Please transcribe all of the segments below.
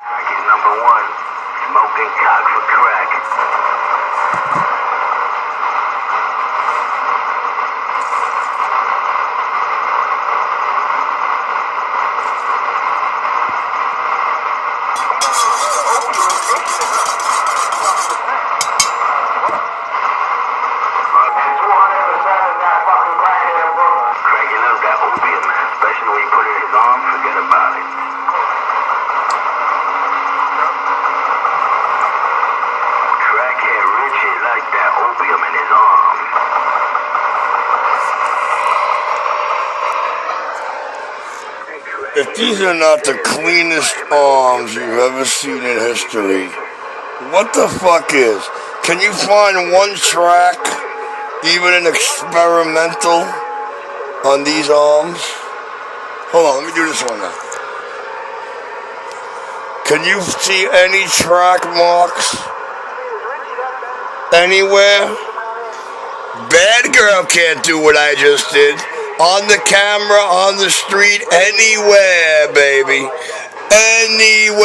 Crackhead number one, smoking cock for crack. If these are not the cleanest arms you've ever seen in history, what the fuck is? Can you find one track, even an experimental, on these arms? Hold on, let me do this one now. Can you see any track marks? Anywhere? Bad girl can't do what I just did. On the camera, on the street, anywhere, baby. Anywhere.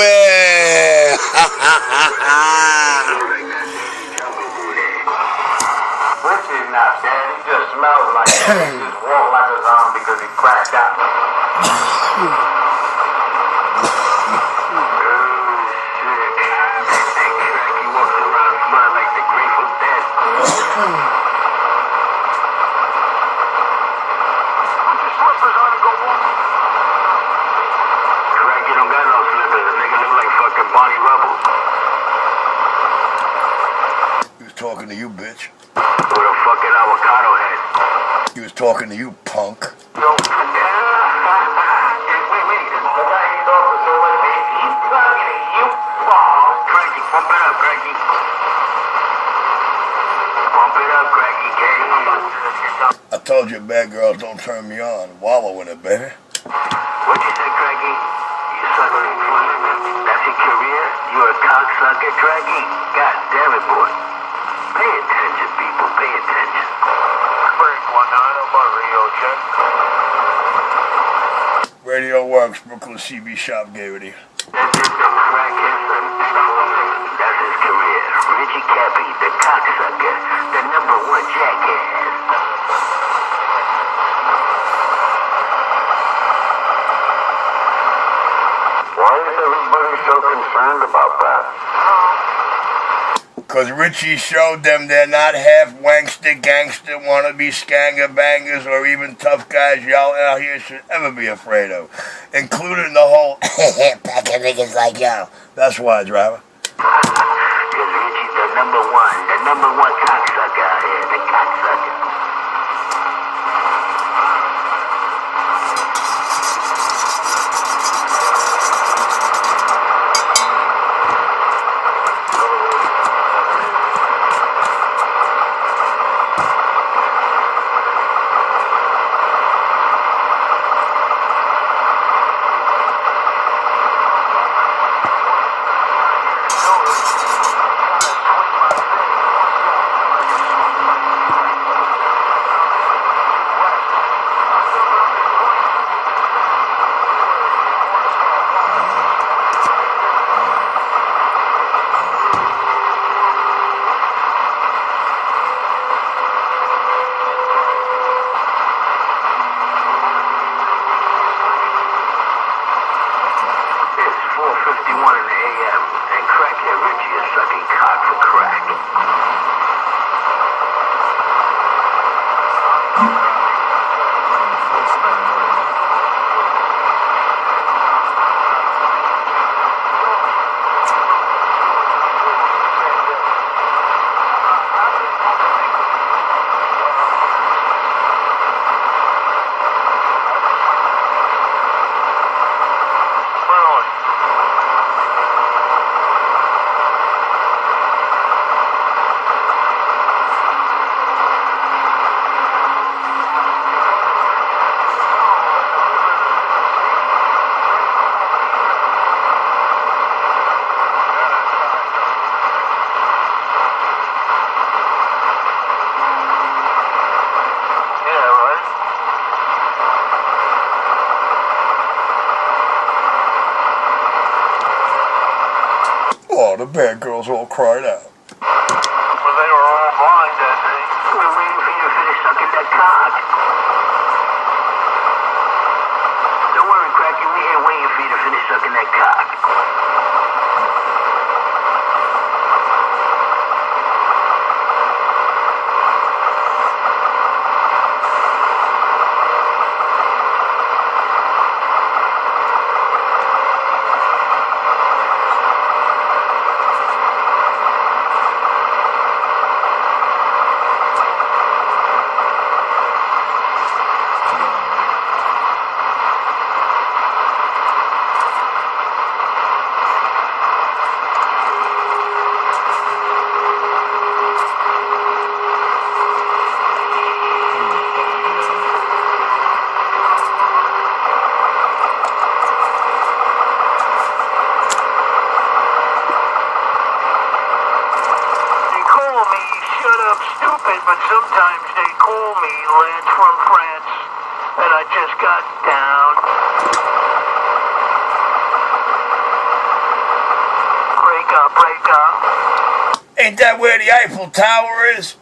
Richie's not dead. He just smells like it. He just walked like a zombie because he cracked out. Talking to you, bitch. With a fucking avocado head. He was talking to you, punk. Wait, the guy he's talking to, he's talking to you, Paul. Cranky, pump it up, Cranky. Pump it up, Cranky, K. I told you bad girls don't turn me on. Wallow in it, baby. What you say, Cranky? You sucker in front of me? That's your career? You a cocksucker, Cranky? God damn it, boy. Pay attention, people. Pay attention. Break 19 about Rio check. Radio works. Brooklyn CB shop gave it to you. That's just the crackhead. That's his career. Richie Cappy, the cocksucker, the #1 jackass. Why is everybody so concerned about that? Because Richie showed them they're not half wankster, gangster, wannabe skanger bangers, or even tough guys y'all out here should ever be afraid of. Including the whole pack of niggas like y'all. That's why, driver. Because Richie's the #1 cocksucker out here, the cocksucker. Oh, the bad girls all cried out. Well, they were all blind that day. We're waiting for you to finish sucking that cock. Don't worry, Cracky, we ain't waiting for you to finish sucking that cock. But sometimes they call me Lance from France, and I just got down. Break up. Ain't that where the Eiffel Tower is?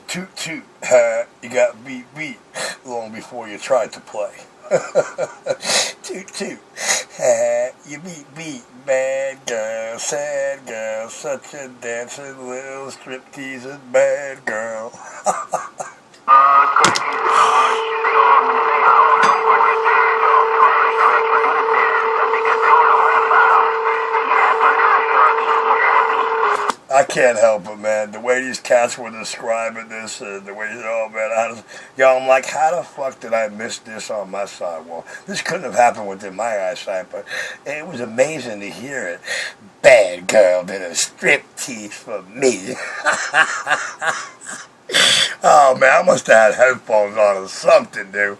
Toot, you got beat long before you tried to play. Toot, you beat, bad girl, sad girl, such a dancing little striptease, bad girl. I can't help it, man. The way these cats were describing this, the way, oh man, I'm like, how the fuck did I miss this on my sidewalk? This couldn't have happened within my eyesight, but it was amazing to hear it. Bad girl did a striptease for me. Oh man, I must have had headphones on or something, dude.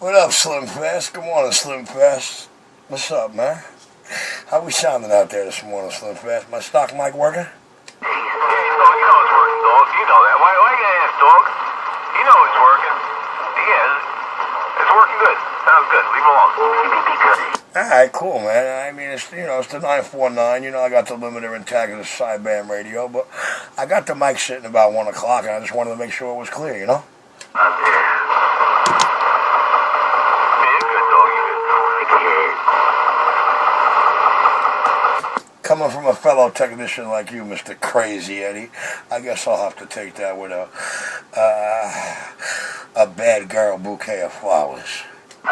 What up, Slim Fast? Good morning, Slim Fast. What's up, man? How we sounding out there this morning, Slim Fast? My stock mic working? Yeah, dog, you know it's working, dog. You know that. Why you ask, dog? You know it's working. Yeah, it's working good. Sounds good. Leave it alone. Alright, cool, man. I mean, it's the 949. I got the limiter intact of the sideband radio, but I got the mic sitting about 1 o'clock, and I just wanted to make sure it was clear, Coming from a fellow technician like you, Mr. Crazy Eddie, I guess I'll have to take that with a bad girl bouquet of flowers. Hey,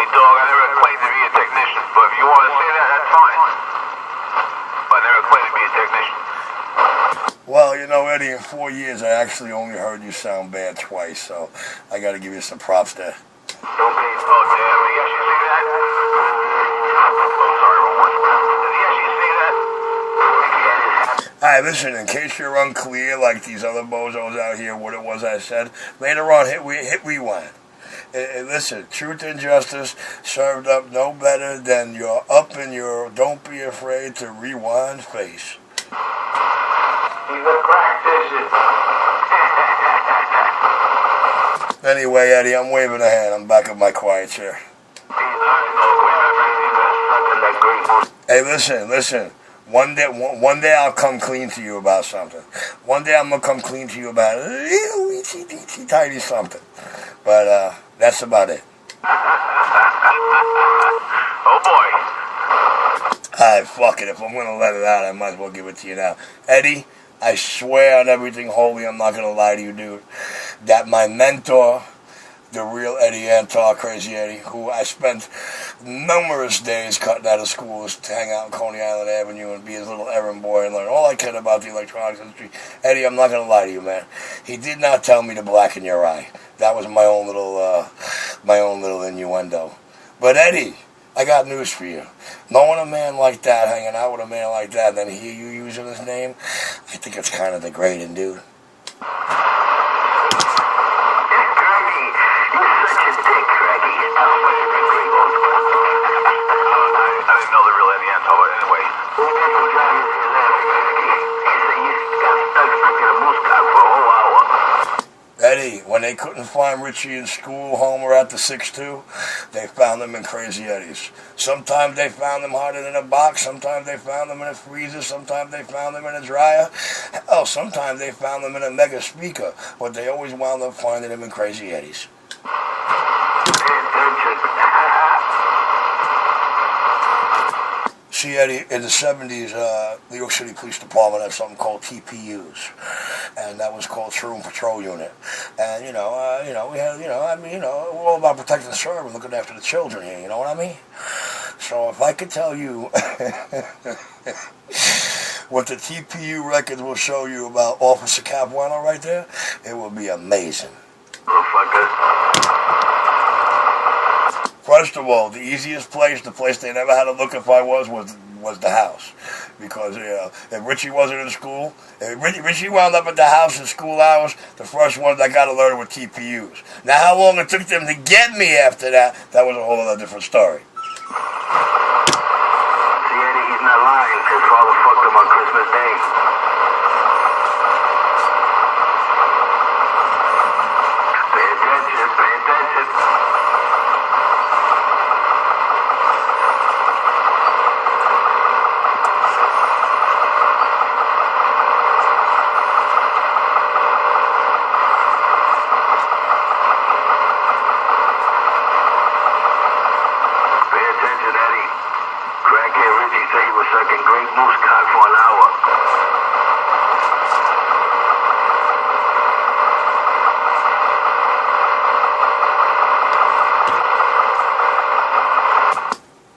dog, I never claimed to be a technician, but if you want to say that, that's fine. But I never claimed to be a technician. Well, Eddie, in 4 years, I actually only heard you sound bad twice, so I got to give you some props there. Oh, damn, he actually say that? Oh, sorry, wrong one. Did he actually say that? Alright, listen, in case you're unclear, like these other bozos out here, what it was I said, later on, hit rewind. Listen, truth and justice served up no better than your up in your don't be afraid to rewind face. You gonna practice it. Anyway, Eddie, I'm waving a hand. I'm back at my quiet chair. Hey, listen. One day I'll come clean to you about something. One day I'm gonna come clean to you about a little weensy tiny something. But that's about it. Alright, fuck it. If I'm gonna let it out, I might as well give it to you now. Eddie, I swear on everything holy, I'm not gonna lie to you, dude, that my mentor, the real Eddie Antar, Crazy Eddie, who I spent numerous days cutting out of school to hang out in Coney Island Avenue and be his little errand boy and learn all I could about the electronics industry. Eddie, I'm not going to lie to you, man. He did not tell me to blacken your eye. That was my own little innuendo. But Eddie, I got news for you. Knowing a man like that, hanging out with a man like that, and then hear you using his name, I think it's kind of degrading, dude. Eddie, when they couldn't find Richie in school, home, or at the 6-2, they found him in Crazy Eddie's. Sometimes they found him hiding in a box, sometimes they found him in a freezer, sometimes they found him in a dryer. Hell, sometimes they found him in a mega speaker, but they always wound up finding him in Crazy Eddie's. See, Eddie, in the 70s, New York City Police Department had something called TPUs, and that was called True and Patrol Unit. And we had, we're all about protecting the server and looking after the children here. You know what I mean? So if I could tell you what the TPU records will show you about Officer Capuano right there, it would be amazing. First of all, the easiest place, the place they never had to look if I was the house. Because, if Richie wasn't in school, if Richie wound up at the house in school hours, the first ones I got alerted were TPUs. Now, how long it took them to get me after that was a whole other different story. See, Eddie, he's not lying. His father fucked him on Christmas Day. Pay attention, pay attention.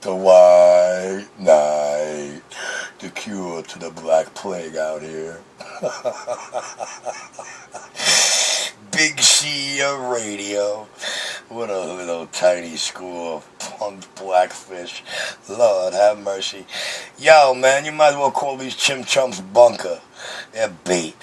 The white knight, the cure to the black plague out here. Big C of radio. What a little tiny school of punked blackfish. Lord have mercy. Yo, man, you might as well call these chim chumps bunker. They're bait.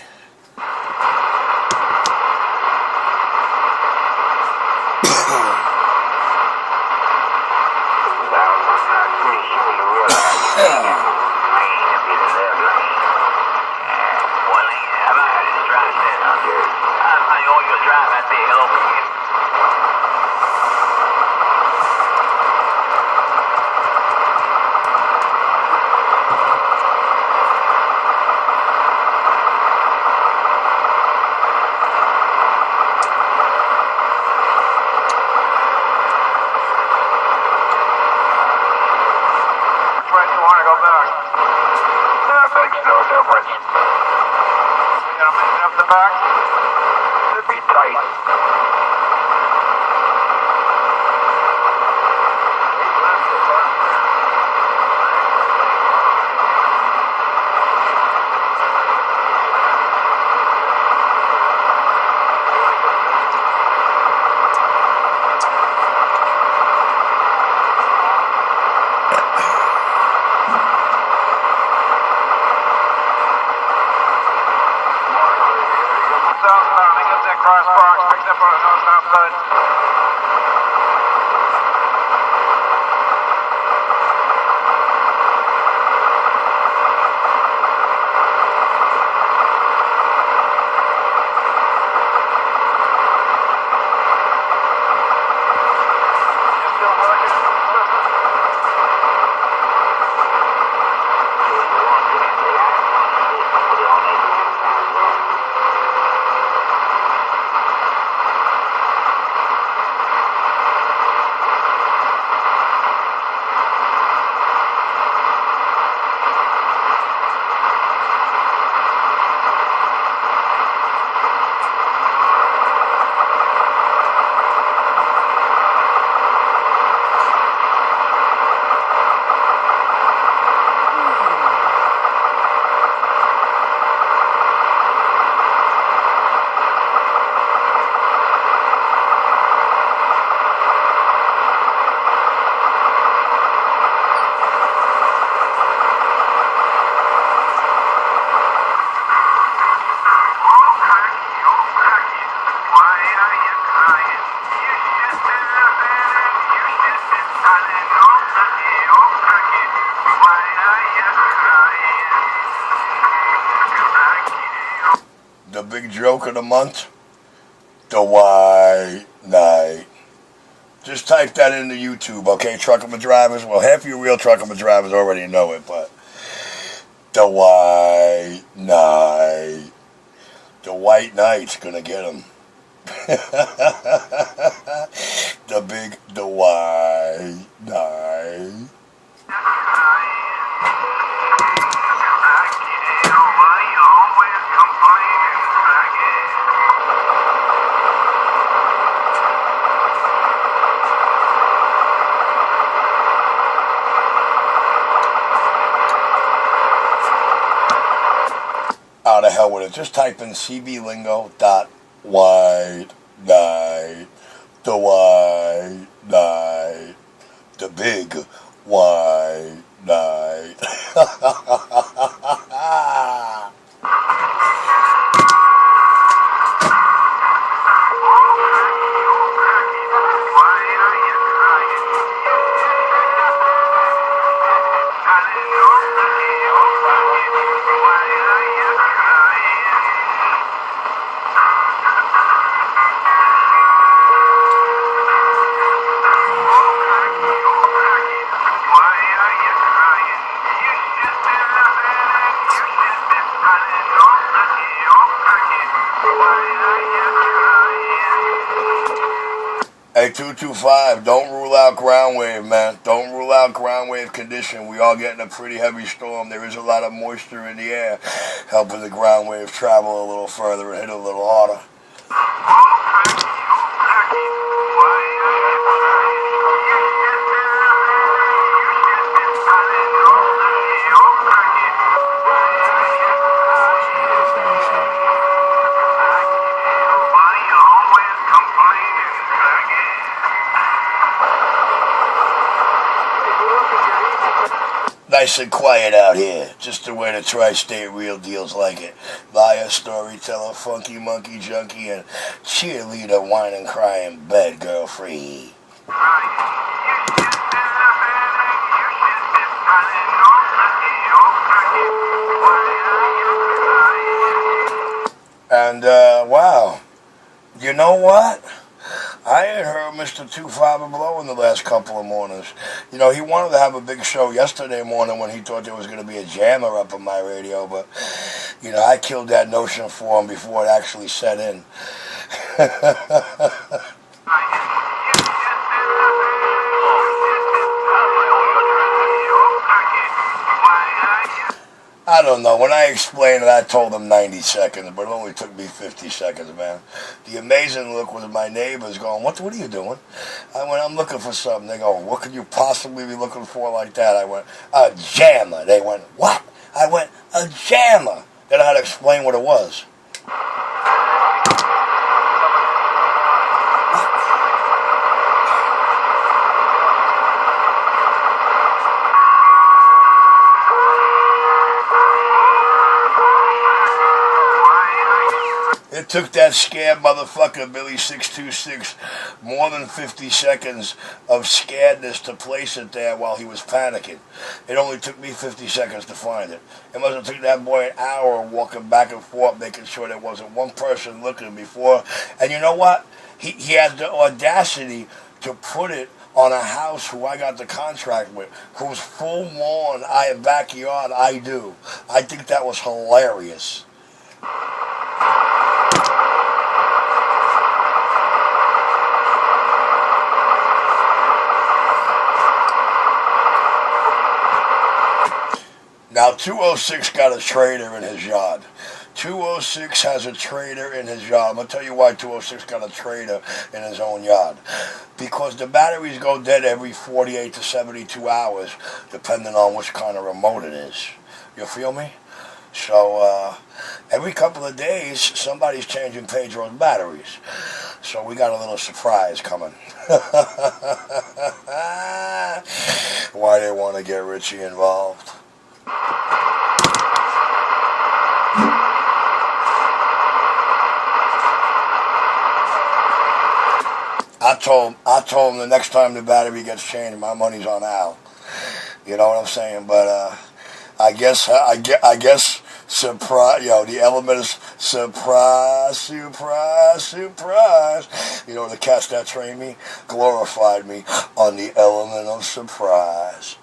The big joke of the month, the white knight. Just type that into YouTube, okay, truckable drivers? Well, half of you real truckable drivers already know it, but the white knight. The white knight's gonna get him. The white knight. Out of hell with it. Just type in cblingo.white knight. The white knight. The big white knight. Hey, 225, don't rule out ground wave, man. Don't rule out ground wave condition. We are getting a pretty heavy storm. There is a lot of moisture in the air, helping the ground wave travel a little further and hit a little harder. Nice and quiet out here, just the way the tri-state real deals like it. Liar, storyteller, funky monkey junkie, and cheerleader, whine and crying, bed girl free. And, wow, you know what? I ain't heard Mr. 25 and Below in the last couple of mornings. You know, he wanted to have a big show yesterday morning when he thought there was going to be a jammer up on my radio, but, you know, I killed that notion for him before it actually set in. I don't know. When I explained it, I told them 90 seconds, but it only took me 50 seconds, man. The amazing look was my neighbors going, what are you doing? I went, I'm looking for something. They go, what could you possibly be looking for like that? I went, a jammer. They went, what? I went, a jammer. Then I had to explain what it was. It took that scared motherfucker, Billy 626, more than 50 seconds of scaredness to place it there while he was panicking. It only took me 50 seconds to find it. It must have took that boy an hour walking back and forth, making sure there wasn't one person looking before. And you know what? He had the audacity to put it on a house who I got the contract with, whose full lawn, backyard I do. I think that was hilarious. Now, 206 got a traitor in his yard. 206 has a traitor in his yard. I'm going to tell you why 206 got a traitor in his own yard. Because the batteries go dead every 48 to 72 hours, depending on which kind of remote it is. You feel me? So, every couple of days, somebody's changing Pedro's batteries. So we got a little surprise coming. Why they want to get Richie involved? I'll told him the next time the battery gets changed, my money's on Al. You know what I'm saying? But I guess surprise. The element is surprise, surprise, surprise. You know the cats that trained me glorified me on the element of surprise.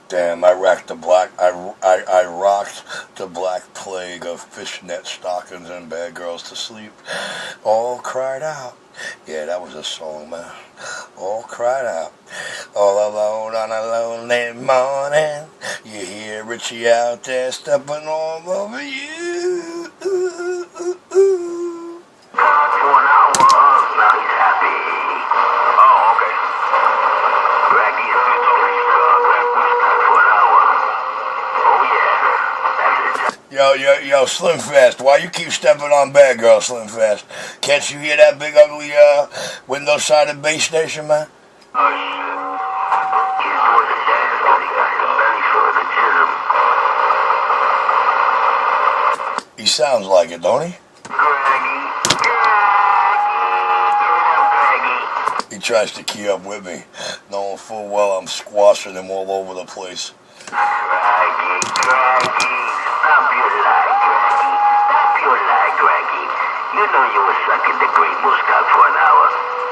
Damn, I rocked the black plague of fishnet stockings and bad girls to sleep. All cried out. Yeah, that was a song, man. All cried out. All alone on a lonely morning. You hear Richie out there stepping all over you. Yo, Slim Fast, why you keep stepping on bad girl, Slim Fast? Can't you hear that big ugly window-sided bass station, man? Oh, shit. He's doing the dance, but he got his belly full of the jism. He sounds like it, don't he? He tries to key up with me, knowing full well I'm squashing him all over the place. You know you were sucking the great muscat for an hour.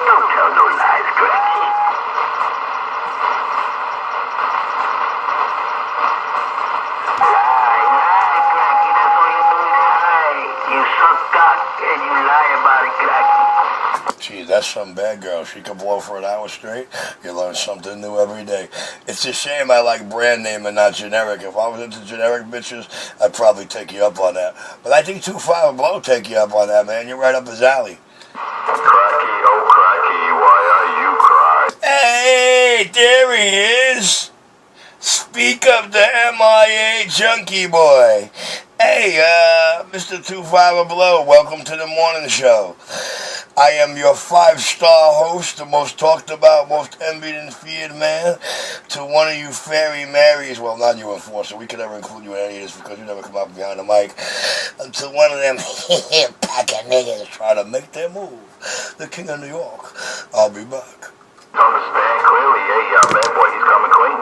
Don't tell no lies, Greggy. Lie, Greggy. That's all you do is lie. You suck cock and you lie about it, Greggy. Gee, that's some bad girl. She can blow for an hour straight. You learn something new every day. It's a shame I like brand name and not generic. If I was into generic bitches, I'd probably take you up on that. But I think 2-5 Blow take you up on that, man. You're right up his alley. Cracky, oh cracky, why are you crying? Hey, there he is. Speak up the MIA junkie boy. Hey, Mr. 2-5 Blow, welcome to the morning show. I am your 5-star host, the most talked about, most envied and feared man, to one of you fairy Marys, well, not you, Enforcer, we could never include you in any of this because you never come out behind the mic, to one of them pack of niggas trying to make their move, the king of New York. I'll be back. Understand clearly, bad boy, he's coming clean.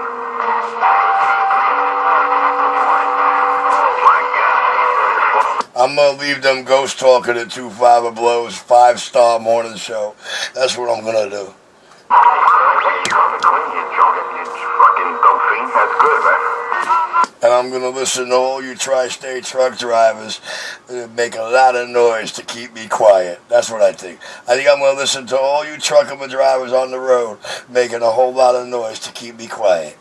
I'm going to leave them ghost talking at 2-5 Blow's 5-star morning show. That's what I'm going to do. And I'm going to listen to all you tri-state truck drivers make a lot of noise to keep me quiet. That's what I think. I think I'm going to listen to all you trucker drivers on the road making a whole lot of noise to keep me quiet.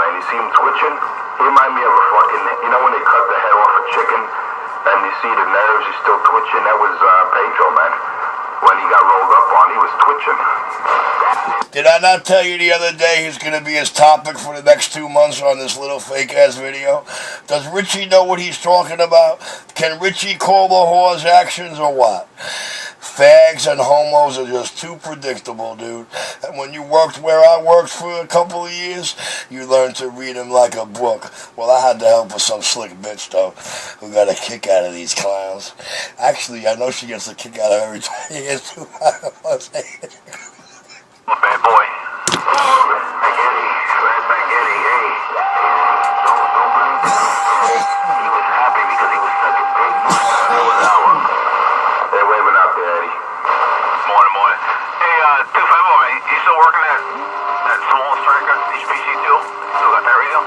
You see him twitching? He remind me of a fucking, you know when they cut the head off a chicken and you see the nerves, he's still twitching? That was Pedro, man. When he got rolled up on, he was twitching. Did I not tell you the other day he's going to be his topic for the next 2 months on this little fake-ass video? Does Richie know what he's talking about? Can Richie call the whore's actions or what? Fags and homos are just too predictable, dude. And when you worked where I worked for a couple of years, you learned to read them like a book. Well, I had to help with some slick bitch, though, who got a kick out of these clowns. Actually, I know she gets a kick out of every time he gets too. Bad boy. Eddie, right back Eddie, hey. Don't blame him. He was happy because he was sucking big butts. So was our. They're waving out there, Eddie. Morning. Hey, 254, man. You still working that small striker, HPC2? Still got that radio?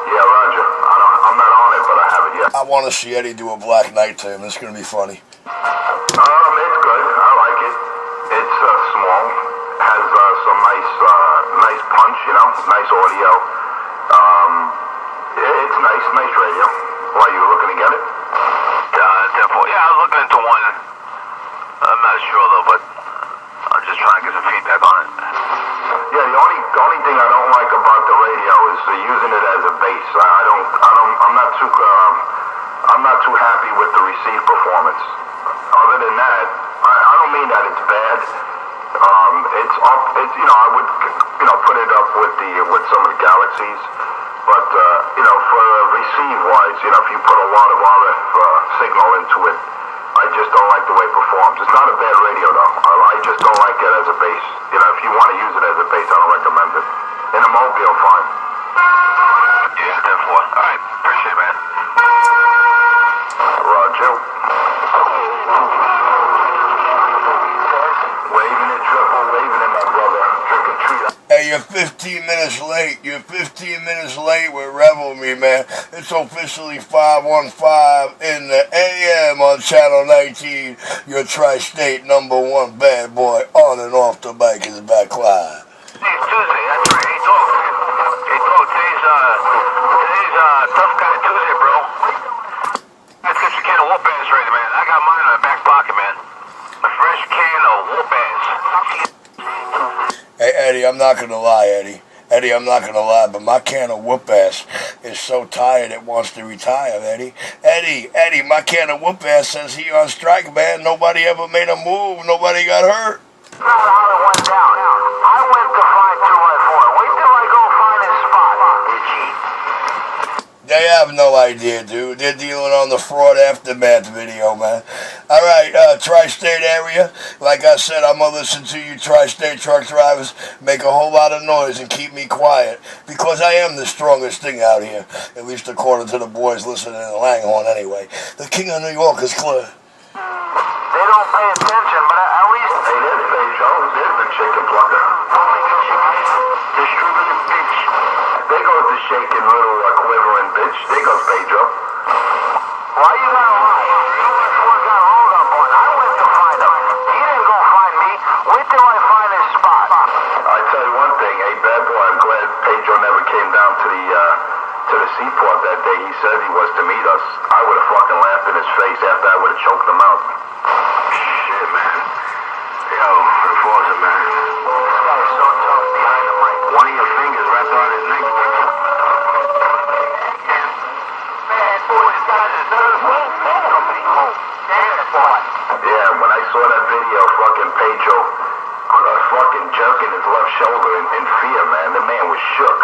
Yeah, Roger. I'm not on it, but I have it yet. I want to see Eddie do a Black Knight to him. It's going to be funny. It's good. I like it. It's small. Has some nice punch, nice audio. It's nice radio. Why, you were looking to get it? Definitely. Yeah, I was looking into one. I'm not sure though, but I'm just trying to get some feedback on it. Yeah, the only thing I don't like about the radio is using it as a base. I'm not too happy with the receive performance. Other than that, I don't mean that it's bad. It's up. I would put it up with some of the Galaxies, but for receive wise, if you put a lot of RF signal into it, I just don't like the way it performs. It's not a bad radio though. I just don't like it as a base. If you want to use it as a base, I don't recommend it. In a mobile, fine. Yeah, definitely. All right, appreciate it, man. Roger. Waving it, triple, waving it, my brother. Trick or treat. Hey, you're 15 minutes late. You're 15 minutes late with Revelry, man. It's officially 5:15 in the AM on Channel 19. Your tri-state #1 bad boy on and off the bike is back live. Today's Tuesday, that's right. Hey, dog. Today's Tough Guy Tuesday, bro. Let's get your can of whoop ass ready, man. I got mine in my back pocket, man. A fresh can of whoop ass. Hey, Eddie, I'm not going to lie, Eddie. I'm not going to lie, but my can of whoop ass is so tired it wants to retire, Eddie. Eddie, my can of whoop ass says he on strike, man. Nobody ever made a move. Nobody got hurt. That's not how it went down. I went to find 2x4. Wait till I go find his spot. They have no idea, dude. They're dealing on the fraud aftermath video, man. All right, tri-state area. Like I said, I'm going to listen to you tri-state truck drivers make a whole lot of noise and keep me quiet because I am the strongest thing out here, at least according to the boys listening to Langhorne anyway. The king of New York is clear. They don't pay attention, but at least... Hey, there's Pedro. There's the chicken plucker. Distributing bitch. There goes the shaking little quivering bitch. There goes Pedro. Why you gotta lie? You got hold up on. I went to find him. He didn't go find me. Wait till I find his spot. I tell you one thing, hey, bad boy, I'm glad Pedro never came down to the seaport that day he said he was to meet us. I would have fucking laughed in his face after I would have choked him out. Shit, man. Yo, enforcer, man. This guy is so tough behind the mic. One of your fingers wrapped around his neck. Bad boy's got his nerve. Yeah, when I saw that video, fucking Pedro fucking jerking his left shoulder in fear, man. The man was shook.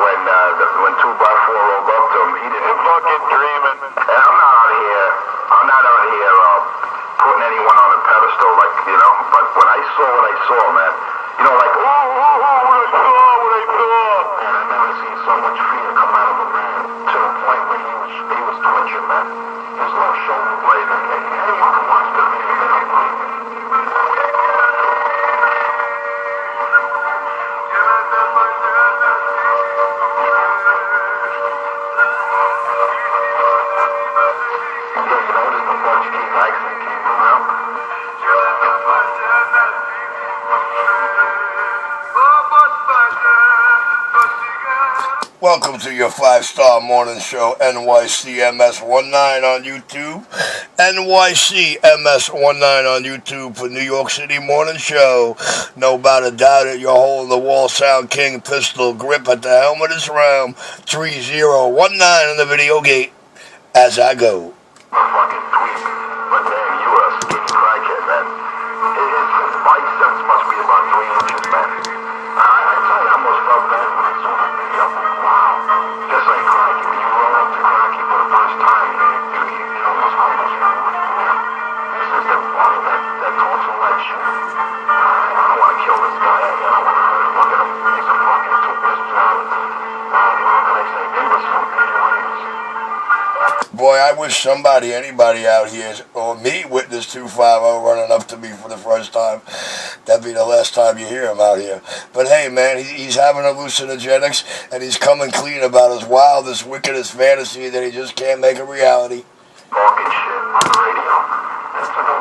When 2x4 rolled up to him, he didn't fucking dreaming. And I'm not out here putting anyone on a pedestal, but when I saw what I saw, man, what I saw. Man, I've never seen so much fear come out of a man to the point where he was twitching, man. His left shoulder blade, anyone can watch the video, they don't believe me. Welcome to your 5-star morning show, NYCMS19 on YouTube. NYCMS19 on YouTube for New York City Morning Show. No about a doubt it, your hole-in-the-wall Sound King pistol grip at the helmet is round 3019 in the video gate as I go. Fucking tweak, but damn, you a skinny crackhead, man. His biceps must be about 3 inches, man. I tell you, I almost felt bad when I saw that video. Wow. Just like Cracky, when you roll up to Cracky for the first time, you almost this is the one that talks so much. I don't want to kill this guy, I want to hurt him, look at him. Boy, I wish anybody out here, or me, witnessed 250 running up to me for the first time. That'd be the last time you hear him out here. But hey, man, he's having hallucinogenics, and he's coming clean about his wildest, wickedest fantasy that he just can't make a reality. Talking shit on the radio. Just a little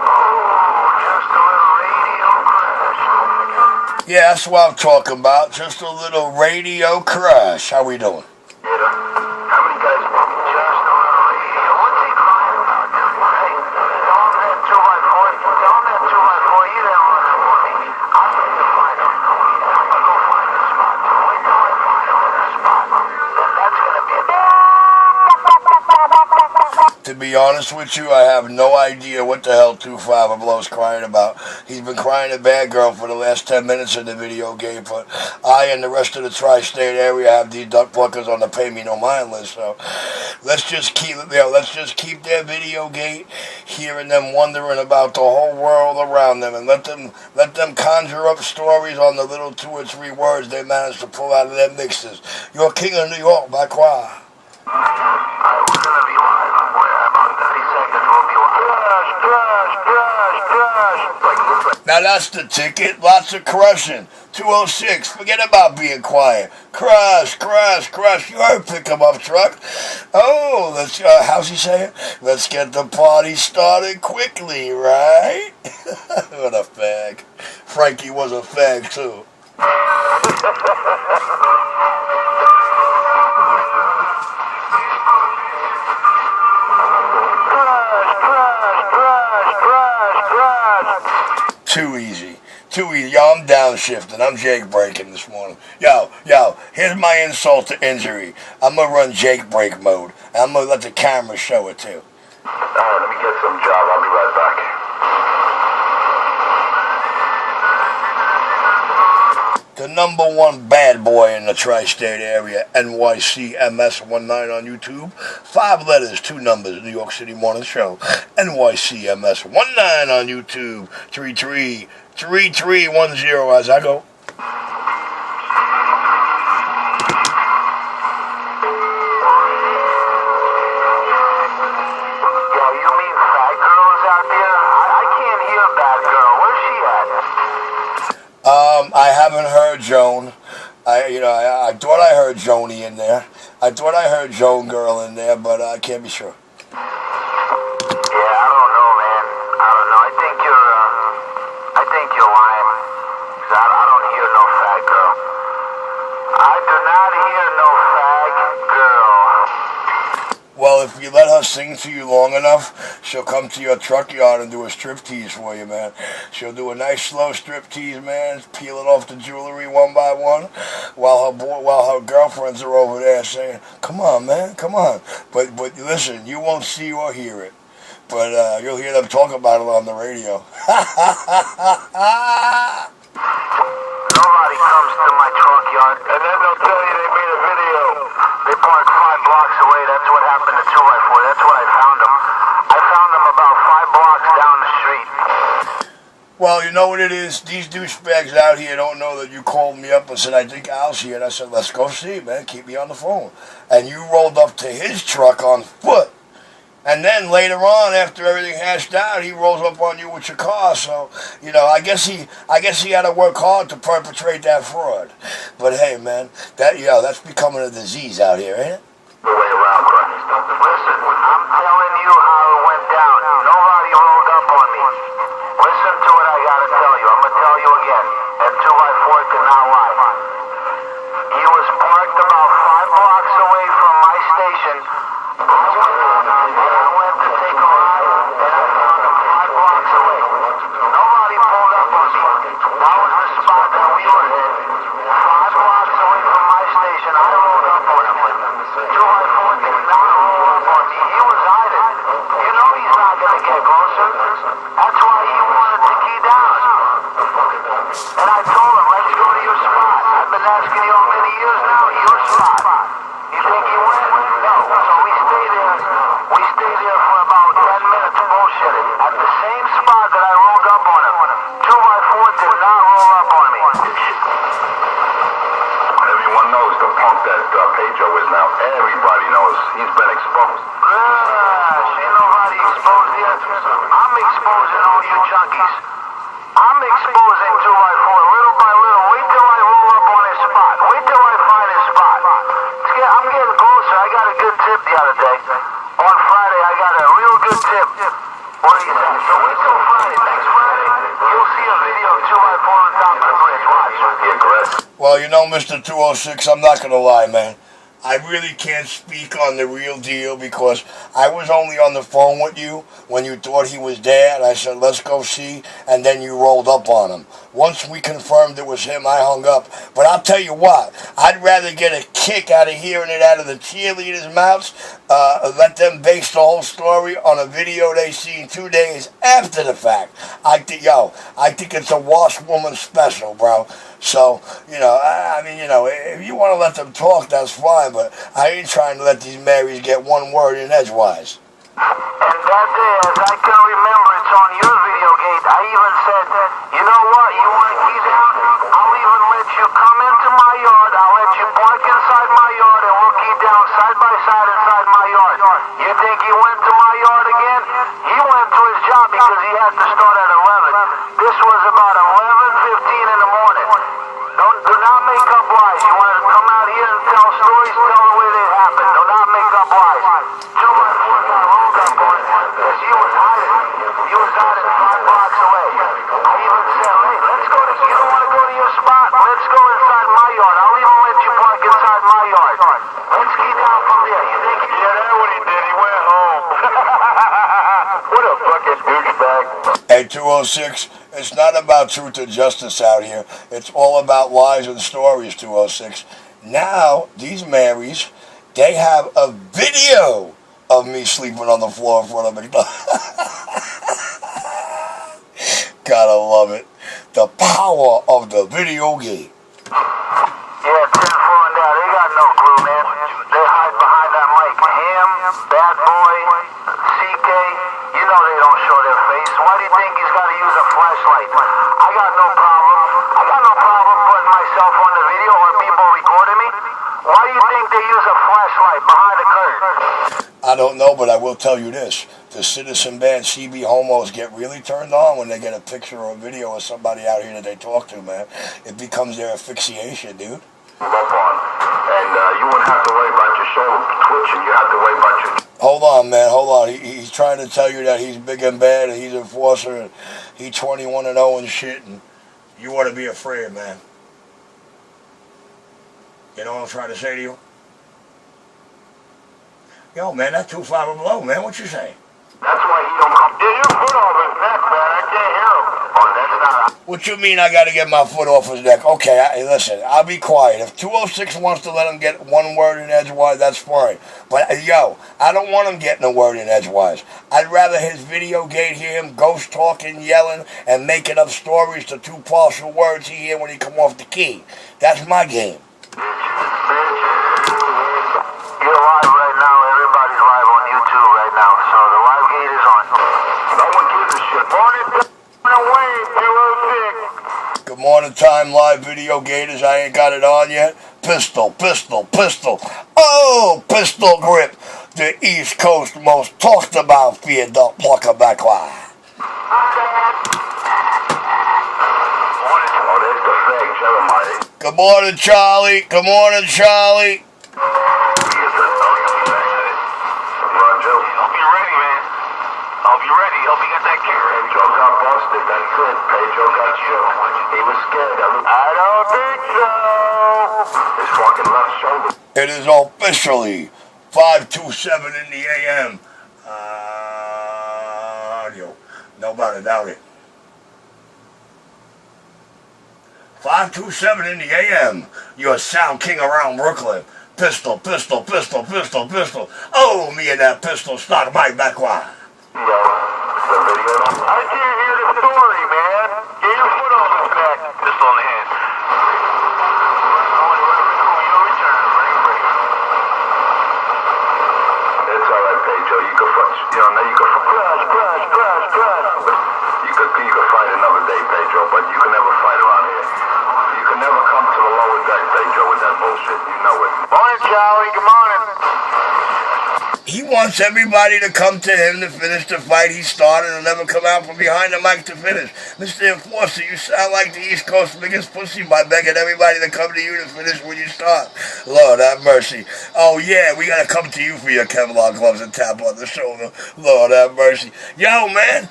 radio crash. Yeah, that's what I'm talking about. Just a little radio crash. How we doing? How many guys just on the radio? What's he crying about? Hey, don't that 2x4. Don't that 2x4. You don't want to for me. I'm going to find him. I'm going to go find the spot. Wait till I find him in the spot. Then that's going to be a To be honest with you, I have no idea what the hell 250 Blow's crying about. He's been crying a bad girl for the last 10 minutes in the video game, but I and the rest of the tri-state area have these duck pluckers on the pay me no mind list, so let's just keep their video gate hearing them wondering about the whole world around them, and let them conjure up stories on the little 2 or 3 words they managed to pull out of their mixes. You're king of New York, by choir. We're gonna be live. About 30 seconds, we'll be live. Now that's the ticket. Lots of crushing. 206. Forget about being quiet. Crush, crush, crush. You heard pickup up truck. Oh, let's. How's he say it? Let's get the party started quickly, right? What a fag. Frankie was a fag too. Too easy. Too easy. Yo, I'm downshifting. I'm Jake breaking this morning. Yo, here's my insult to injury. I'm going to run Jake break mode. And I'm going to let the camera show it too. Alright, let me get some job. I'll be right back. The #1 bad boy in the tri-state area, NYCMS19 on YouTube. 5 letters, 2 numbers, New York City Morning Show. NYCMS19 on YouTube. 333310 as I go. Yo, you mean fat girls out there? I can't hear bad girl. Where's she at? I haven't heard Joan. I thought I heard Joni in there. I thought I heard Joan Girl in there, but I can't be sure. Yeah, I don't know, man. I don't know. I think you're lying. 'Cause I don't hear no fat girl. I do not hear no fag girl. Well, if you let her sing to you long enough, she'll come to your truck yard and do a striptease for you, man. She'll do a nice slow striptease, man, peeling off the jewelry one by one, while her girlfriends are over there saying, "Come on, man, come on." But listen, you won't see or hear it, but you'll hear them talk about it on the radio. Nobody comes to my truck yard, and then they'll tell you they made a video. They parked 5 blocks away. That's what happened to 2x4. That's what I found them. I found them about 5 blocks down the street. Well, you know what it is? These douchebags out here don't know that you called me up and said, "I think Al's here." And I said, "Let's go see, man. Keep me on the phone." And you rolled up to his truck on foot. And then later on, after everything hashed out, he rolls up on you with your car. So, I guess he had to work hard to perpetrate that fraud. But hey, man, that's becoming a disease out here, ain't it? The way around, Christ. Listen, I'm telling you how it went down. Nobody rolled up on me. Listen to what I gotta tell you. I'm gonna tell you again. And 2x4 did not lie. He was parked about 5 blocks away from my station. I went to take a ride, and I found him 5 blocks away. Nobody pulled up on me. That was the spot that we were in. 5 blocks away from my station, I rolled up on him. 2x4 did not roll up on me. He was hiding. You know he's not going to get closer. That's why he wanted to key down. And I told him, let's go to your spot. I've been asking you how many years now? Your spot. You think he went? No. So we stay there. We stay there for about 10 minutes bullshitting. At the same spot that I rolled up on him. 2x4 did not roll up on me. Everyone knows the punk that paid Pedro is now. Everybody knows. He's been exposed. Gosh, ain't nobody exposed yet. I'm exposing all you junkies. I'm exposing 2x4 little by little. Wait till I roll up on his spot. Wait till I find his spot. I'm getting closer. I got a good tip the other day. On Friday, I got a real good tip. What do you think? So wait till Friday. Next Friday, you'll see a video of 2x4 on top of the bridge. Watch. Yeah, correct. Well, you know, Mr. 206, I'm not going to lie, man. I really can't speak on the real deal because I was only on the phone with you when you thought he was there, and I said, let's go see, and then you rolled up on him. Once we confirmed it was him, I hung up. But I'll tell you what, I'd rather get a kick out of hearing it out of the cheerleaders' mouths, let them base the whole story on a video they seen 2 days after the fact. I think it's a washed woman special, bro. So, I mean, if you want to let them talk, that's fine, but I ain't trying to let these Marys get one word in edgewise. And that day, as I can remember, it's on your video gate, I even said, you know what, you want to key down? I'll even let you come into my yard, I'll let you park inside my yard, and we'll key down side by side inside my yard. You think he went to my yard again? He went to his job because he had to start at 11. This was about 11:15 in the morning. Do not make up lies. You want to come out here and tell stories, tell the way they happened. Do not make up lies. 2x4 got rolled up on it because you was hiding. You was hiding 5 blocks away. I even said, hey, let's go to, you don't want to go to your spot? Let's go inside my yard. I'll even let you park inside my yard. Let's key down from there. You think he Yeah, that's what he did. He went home. What a fucking douchebag. Hey, 206, it's not about truth and justice out here. It's all about lies and stories, 206. Now, these Marys, they have a video of me sleeping on the floor in front of McDonald's. Gotta love it. The power of the video game. Yeah, 10-4 and down. They got no clue, man. They hide behind that mic. Him, Bad Boy, CK, you know they don't show their face. Why do you think he's got to use a flashlight? I got no problem. I got no problem putting myself on the video or people recording me. Why do you think they use a flashlight behind the curtain? I don't know, but I will tell you this. The citizen band CB homos get really turned on when they get a picture or a video of somebody out here that they talk to, man. It becomes their asphyxiation, dude. Up on. And you wouldn't have to worry about your shoulder twitching. You have to worry about your... Hold on, man. Hold on. He's trying to tell you that he's big and bad and he's an enforcer and he's 21-0 and shit, and you ought to be afraid, man. You know what I'm trying to say to you? Yo, man, that's too far below, man. What you say? That's why he don't come... Yeah, your foot off his neck, man. I can't hear him. Oh, that's not... What you mean I got to get my foot off his neck? Okay, listen, I'll be quiet. If 206 wants to let him get one word in edgewise, that's fine. But, yo, I don't want him getting a word in edgewise. I'd rather his video gate hear him ghost talking, yelling, and making up stories to 2 partial words he hear when he come off the key. That's my game. You're live right now. Everybody's live on YouTube right now. So the live gate is on. No one gives a shit. Morning, away, 206. Good morning, time live video gators. I ain't got it on yet. Pistol, pistol, pistol. Oh, pistol grip. The East Coast most talked about fear don't pluck a backward. Good morning, Charlie. Good morning, Charlie. Hope you're ready, man. Hope you're ready. Hope you got that kick. Pedro got busted. That's it. Pedro got you. He was scared. I don't think so. His fucking left shoulder. It is officially 5:27 in the a.m. Nobody doubt it. 5:27 in the a.m. You're a sound king around Brooklyn. Pistol, pistol, pistol, pistol, pistol. Oh, me and that pistol start right back wide. Yo, the video. I can't hear the story, man. Get your foot on his neck. Pistol in the hand. You'll return. Break. It's all right, Pedro. You can fuck. Now you can crash. You can fight another day, Pedro, but you can never fight around here. You can never come to the lower deck, Pedro, with that bullshit. You know it. Morning, Charlie. Good morning. He wants everybody to come to him to finish the fight he started and never come out from behind the mic to finish. Mr. Enforcer, you sound like the East Coast biggest pussy by begging everybody to come to you to finish when you start. Lord have mercy. Oh yeah, we gotta come to you for your Kevlar gloves and tap on the shoulder. Lord have mercy. Yo, man,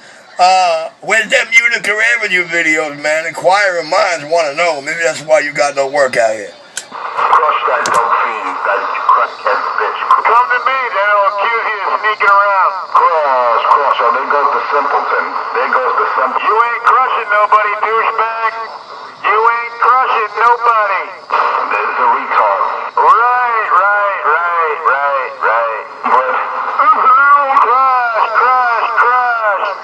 where's them Utica Avenue videos, man? Inquiring minds want to know. Maybe that's why you got no work out here. Crush that dope fiend, that crackhead bitch. Come to me, then I'll accuse you of sneaking around. Crush, oh, there goes the simpleton. There goes the simpleton. You ain't crushing nobody, douchebag. You ain't crushing nobody. There's a retard. Right. But, crush.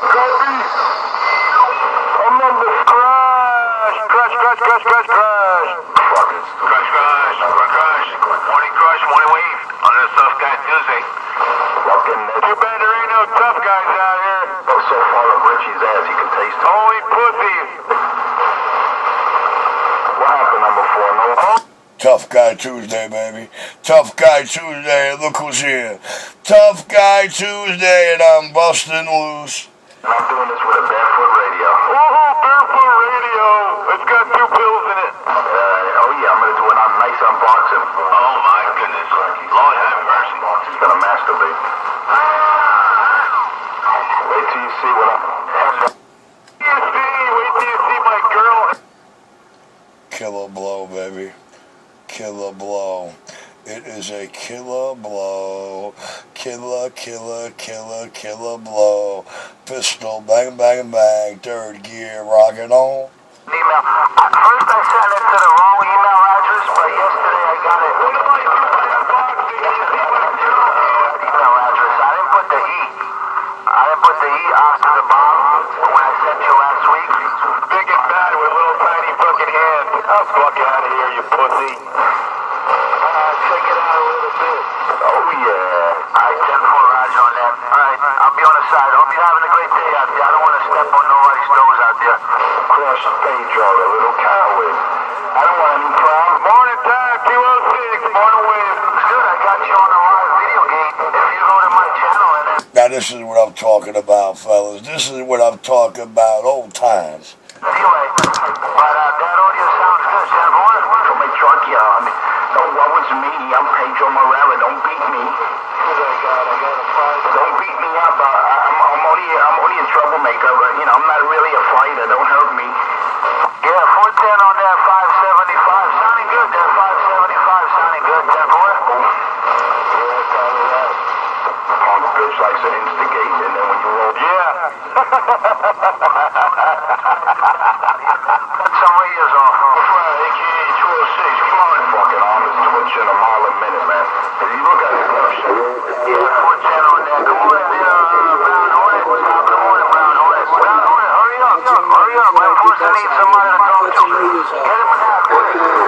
Copy. I'm on the crush. Fuckers. Crush. Morning wave. On this tough guy Tuesday. Too bad there ain't no tough guys out here. Oh, so far up Richie's ass he can taste it. Only pussies. What happened, number 4? No? Tough Guy Tuesday, baby. Tough Guy Tuesday, look who's here. Tough Guy Tuesday, and I'm busting loose. And I'm doing this with a barefoot radio. Woohoo, barefoot radio. It's got 2 pills in it. Oh yeah, I'm gonna do a nice unboxing. Oh my goodness. Lord have mercy. He's gonna masturbate. Wait till you see what I'm... Wait till you see my girl. Killer blow, baby. Killer blow. It is a killer blow. Killer blow. Pistol, bang, 3rd gear, rockin' on. Email. First I sent it to the wrong email address, but yesterday I got it. Email address. I didn't put the E. After the bomb when I sent you last week. Big and bad with little tiny fucking hands. Oh, fuck out of here, you pussy. Check it out a little bit. Oh, yeah. Alright, 10-4 Roger on that. Alright, I'll be on the side. Hope you're having a great day out there. I don't want to step on nobody's toes out there. Crush Pedro, the little coward. I don't want any problems. Morning time, 206. Morning wave. Good, I got you on the live video gate. If you go to my channel and then... Now this is what I'm talking about, fellas. This is what I'm talking about, old times. Anyway, but that audio sounds good, Sanborn. From a truck, yeah. Don't worry me. I'm Pedro Morella. Don't beat me. Don't beat me up. I'm only a troublemaker, but you know I'm not really a fighter. Don't hurt me. Yeah, 410 on that 575. Sounding good, that 575 sounding good, Sanborn. Punk bitch likes to instigate, and then when you roll, yeah. Some radios off. AKA 206. Come on, fucking arm is twitching a mile a minute, man. If you look at it, yeah, 410 on that. Good morning, Brown Hornet. Good morning, Brown Hornet. Brown Hornet, hurry up. My enforcer needs somebody to talk to. Get him in that.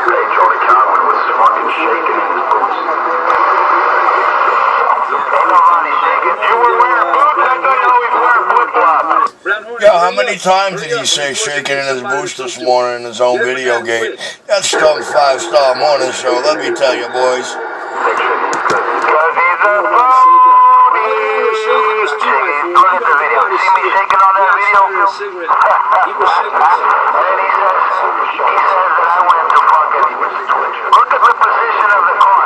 Pedro the coward was fucking shaking in his boots. Ain't nobody shaking. You were wearing boots? I thought you always wear flip-flops. Yo, how many times did he say shaking in his boots this morning in his own video gate? That's some 5-star morning show, let me tell you, boys. Because he's a phony. Look at the video. See me shaking on that video? Then he says that I went to fucking... Look at the position of the car.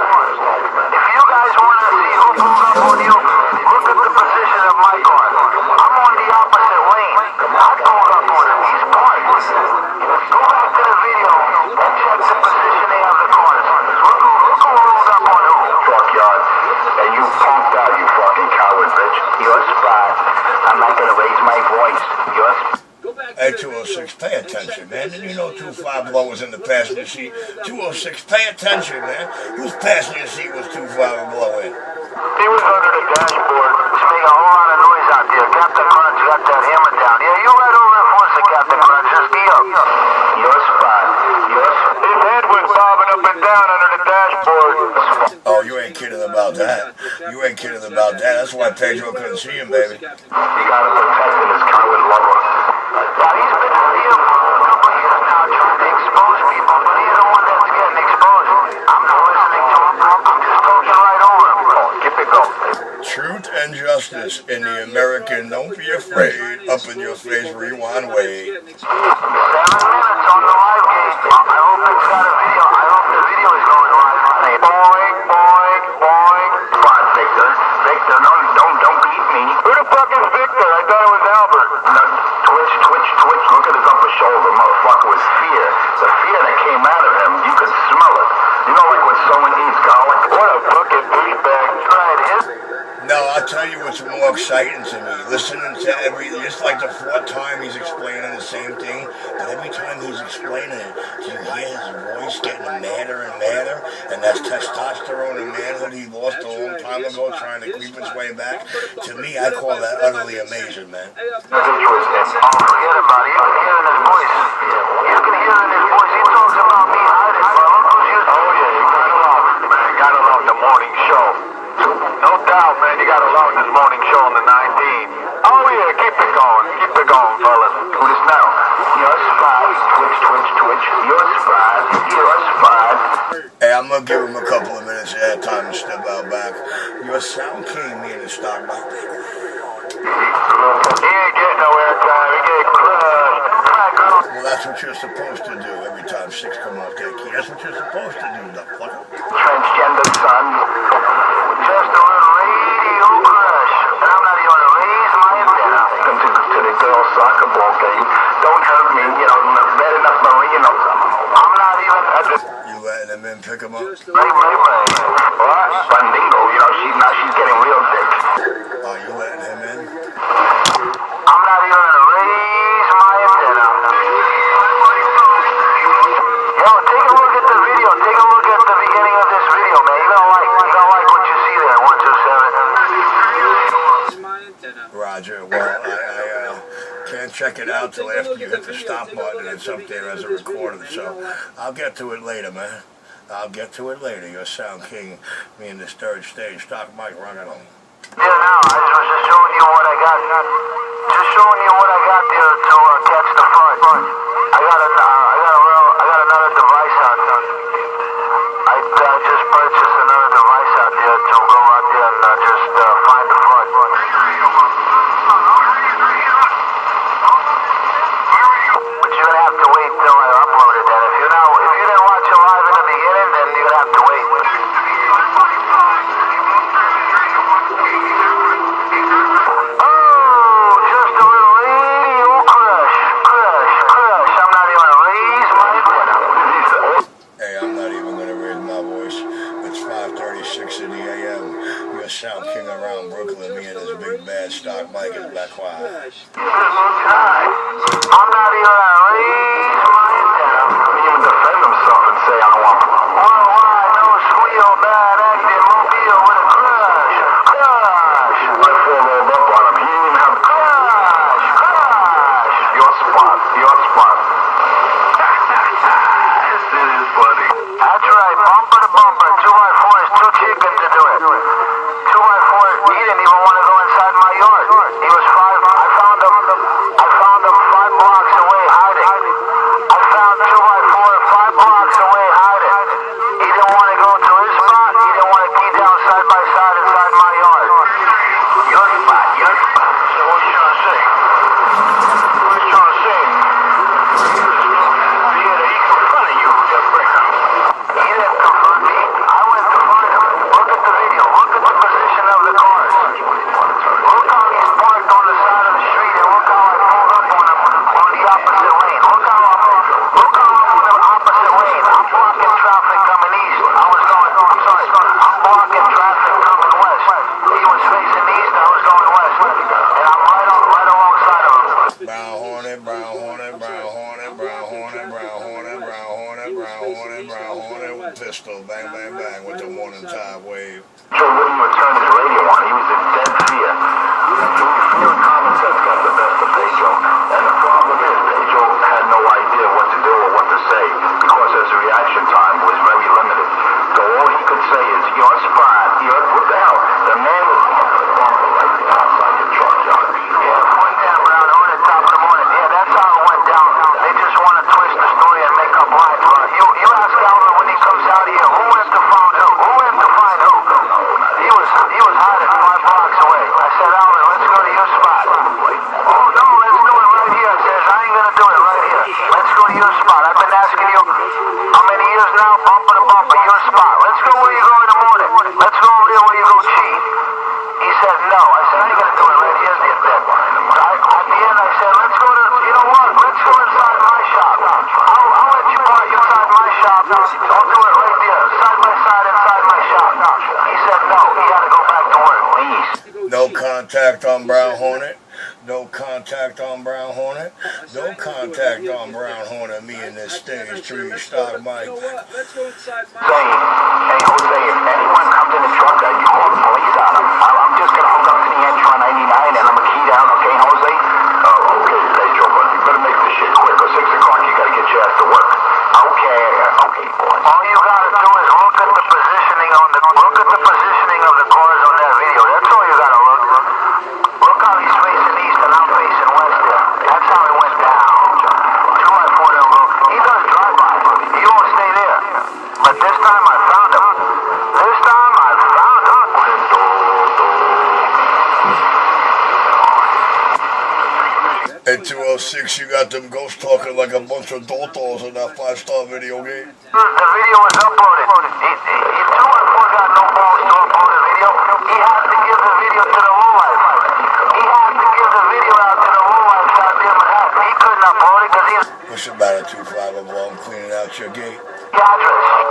If you guys want to see who pulled up on you, look at the position of my car. I'm on the opposite lane. I pulled up on him. He's parked. Go back to the video and check the position they have the cars. Look who rolled up on who. Truck yard. And you punked out, you fucking coward, bitch. You're a spy. I'm not gonna raise my voice. You're a spy. Hey, 206, pay attention, man. Did you know 25 Below was in the passenger seat? 206, pay attention, man. Whose passenger seat was 25 Below in? He was under the dashboard. It's making a whole lot of noise out there. Captain Crunch got that hammer down. Yeah, you right over enforcer, Captain Crunch. Just be up. You're a spy. His head was bobbing up and down under the dashboard. Oh, you ain't kidding about that. You ain't kidding about that. That's why Pedro couldn't see him, baby. You gotta protect his coward lover. Now, he's been out here for a couple of years now trying to expose people, but he's the one that's getting exposed. I'm not listening to him. I'm just Truth and justice in the American Don't Be Afraid, Up in Your Face Rewind way. 7 minutes on the live gate. I hope it's got a video. I hope the video is going live on it. Boing, boing, boing. Come on, Victor. Victor, no, don't beat me. Who the fuck is Victor? I thought it was Albert. No, twitch. Look at his upper shoulder, motherfucker, with fear. The fear that came out of him, you could smell it. You know, like when someone eats garlic? What a fucking douchebag. Right, his... No, I'll tell you what's more exciting to me. Listening to it's like the 4th time he's explaining the same thing, but every time he's explaining it, you hear his voice getting madder and madder, and that's testosterone and manhood he lost a long time ago trying to creep its way back. To me, I call that utterly amazing, man. Forget about it. You can hear in his voice. You can hear in his voice. He talks about me hiding, bro. Oh yeah, you gotta love it, man. Gotta love the morning show. No doubt, man. You gotta love this morning show on the 19th. Oh yeah, keep it going, fellas. Who this now? You're surprised. Twitch. You're surprised. Hey, I'm gonna give him a couple of minutes ahead time to step out back. Your sound king, me in the stock market. He ain't getting no airtime. He get crushed. Well, that's what you're supposed to do every time 6 come off that key. That's what you're supposed to do, the fucker. Transgender son. Just a little radio crush. And I'm not even gonna raise my antenna. To the girls' soccer ball game. Don't hurt me, you know, bad enough Marino. I'm not even at the... You letting them in pick him up? Right. What? Bandingo, you know, she's getting real thick. Oh, you letting him in? I'm not even gonna raise my antenna. Yo, take a look at the video. Take a look at the beginning of this video, man. You're gonna like what you see there. 127. Roger. Well, I can't check it out till after you hit the stop button and it's up there as a recording. So I'll get to it later, man. I'll get to it later. Your sound king, me in this 3rd stage stock mic running on. Yeah, no, I was just showing you what I got. Just showing you what I got there to catch the front. I got another device out there. I just purchased another device out there to go out there and just find the front. But you're gonna have to wait till I upload it. Then if you didn't watch it live in the beginning, then you're gonna have to wait. Sound king around Brooklyn, me and his big bad stock mic is back quiet. I'm not even gonna raise my antenna. He even defend himself and say I don't want one. Well, I know squeal bad acting mobile with a crush. I followed up on him. He didn't even have a crush. Your spot. This is funny. That's right, bumper to bumper. 2x4 is too chicken to do it. 2x4, he didn't even want to go inside my yard. He was 5. I found him 5 blocks away hiding. I found 2x4 5 blocks away hiding. He didn't want to go to his spot. He didn't want to be down side by side inside my yard. Your spot. So what are you trying to say? He confronted you, Breaker. He didn't confront me. I went to find him. Look at the video. Look at the position of the cars. Look how he's parked on the side of the street, and look how I pulled up on him on the opposite lane. Look how I'm on the opposite lane. I'm blocking traffic coming east. I'm blocking traffic coming west. He was facing east, I was going west. And I'm right alongside of him. Brown hornet, with pistol, bang, bang, bang, with the morning tide wave. Joe wouldn't even turn his radio on. He was in dead fear. Fear and common sense got the best of Pedro. And the problem is, Pedro had no idea what to do or what to say because his reaction time was very limited. So all he could say is, your spot, what the hell? The man was right outside your truck, John. Yeah, point down, Brown Hornet, top of the morning. Yeah, that's how it went down. They just want to twist the story and make up lies. You ask Alvin when he comes out here, who went to find who? Who went to find who? He was hiding 5 blocks. said, Alvin, let's go to your spot. Oh, no, let's do it right here. I says, I ain't gonna do it right here. Let's go to your spot. I've been asking you how many years now, bumper to bumper, your spot. Let's go where you go in the morning. Let's go over there where you go cheat. He said, no. I said, I ain't gonna do it right here. At the end, I said, let's go to, you know what? Let's go inside my shop. I'll let you park inside my shop. I'll do it right there, side by side inside my shop. He said, no. He had to go back to work. Please. No contact on Brown Hornet. No contact on Brown Hornet. No contact on Brown Hornet. Me and this stage 3 stock mic. Hey, Jose, if anyone comes in the truck, you call the police on them. I'm just gonna hook up to the entry on 99 and I'm gonna key down, okay, Jose? Oh, okay. Hey, Joe, but you better make this shit quick. At 6 o'clock, you gotta get your ass to work. Okay, boys. All you gotta do is look at the positioning of the cars on that video. That's all you gotta look. Look how he's facing east and I'm facing west there. That's how it went down. 2x4 don't go. He does drive by. He won't stay there. But this time I found him. At 206, you got them ghosts talking like a bunch of dotos in that 5-star video game. The video was uploaded. If 2x4 got no balls to upload the video, he has to give the video to the lowlife. He has to give the video out to the lowlife goddamn it. He couldn't upload it because he's... What's about a 2.5 of blow? I'm cleaning out your gate. The address.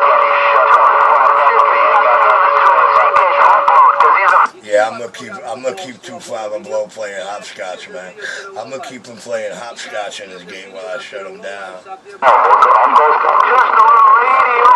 Yeah, I'm gonna keep 2.5 and blow playing hopscotch, man. I'm gonna keep him playing hopscotch in his game while I shut him down. Just a little radio